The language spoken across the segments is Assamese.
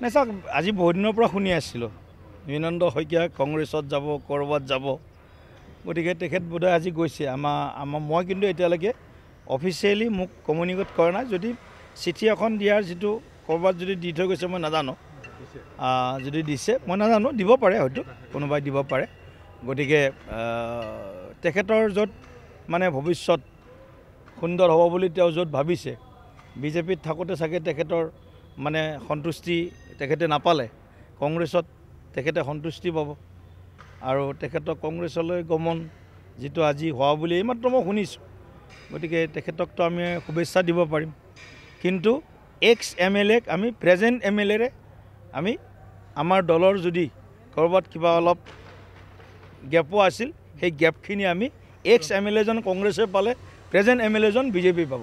নাই চাওক আজি বহুত দিনৰ পৰা শুনি আছিলোঁ বিনন্দ শইকীয়া কংগ্ৰেছত যাব ক'ৰবাত যাব গতিকে তেখেত বোধহয় আজি গৈছে মই কিন্তু এতিয়ালৈকে অফিচিয়েলি মোক কমিউনিকেট কৰা নাই যদি চিঠি এখন দিয়াৰ যিটো ক'ৰবাত যদি দি থৈ গৈছে মই নাজানো যদি দিছে মই নাজানো দিব পাৰে হয়তো কোনোবাই দিব পাৰে গতিকে তেখেতৰ য'ত মানে ভৱিষ্যত সুন্দৰ হ'ব বুলি তেওঁ য'ত ভাবিছে বিজেপিত থাকোঁতে চাগে তেখেতৰ মানে সন্তুষ্টি তেখেতে নাপালে কংগ্ৰেছত তেখেতে সন্তুষ্টি পাব আৰু তেখেতক কংগ্ৰেছলৈ গমন যিটো আজি হোৱা বুলি এইমাত্ৰ মই শুনিছোঁ গতিকে তেখেতকতো আমি শুভেচ্ছা দিব পাৰিম কিন্তু এক্স MLAক আমি প্ৰেজেণ্ট MLAৰে আমি আমাৰ দলৰ যদি ক'ৰবাত কিবা অলপ গেপো আছিল সেই গেপখিনি আমি এক্স MLAজন কংগ্ৰেছে পালে প্ৰেজেণ্ট MLAজন বিজেপি পাব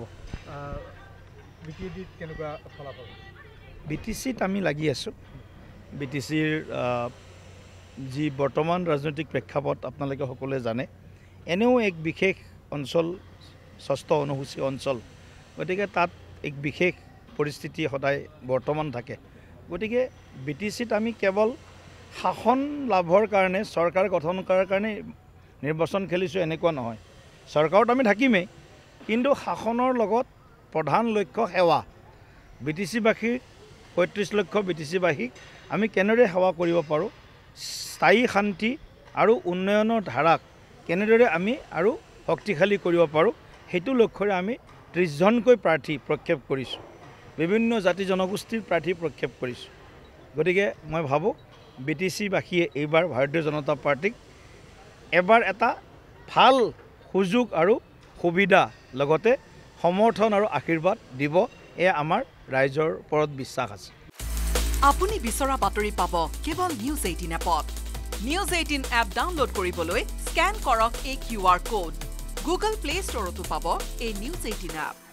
BTCত আমি লাগি আছোঁ BTCৰ যি বৰ্তমান ৰাজনৈতিক প্ৰেক্ষাপট আপোনালোকে সকলোৱে জানে এনেও এক বিশেষ অঞ্চল ষষ্ঠ অনুসূচী অঞ্চল গতিকে তাত এক বিশেষ পৰিস্থিতি সদায় বৰ্তমান থাকে গতিকে BTCত আমি কেৱল শাসন লাভৰ কাৰণে চৰকাৰ গঠন কৰাৰ কাৰণে নিৰ্বাচন খেলিছোঁ এনেকুৱা নহয় চৰকাৰত আমি থাকিমেই কিন্তু শাসনৰ লগত প্ৰধান লক্ষ্য সেৱা BTCবাসীৰ ৩৫ লক্ষ BTCবাসীক আমি কেনেদৰে সেৱা কৰিব পাৰোঁ স্থায়ী শান্তি আৰু উন্নয়নৰ ধাৰাক কেনেদৰে আমি আৰু শক্তিশালী কৰিব পাৰোঁ সেইটো লক্ষ্যৰে আমি ৩০জনকৈ প্ৰাৰ্থী প্ৰক্ষেপ কৰিছোঁ বিভিন্ন জাতি জনগোষ্ঠীৰ প্ৰাৰ্থী প্ৰক্ষেপ কৰিছোঁ গতিকে মই ভাবোঁ BTCবাসীয়ে এইবাৰ ভাৰতীয় জনতা পাৰ্টিক এবাৰ এটা ভাল সুযোগ আৰু সুবিধা লগতে সমৰ্থন আৰু আশীৰ্বাদ দিব এয়া আমাৰ ৰাইজৰ ওপৰত বিশ্বাস আছে আপুনি বিচৰা বাতৰি পাব কেৱল নিউজ 18 এপত নিউজ 18 এপ ডাউনলোড কৰিবলৈ স্ক্যান কৰক এই QR কোড গুগল প্লে ষ্টৰতো পাব এই নিউজ 18 এপ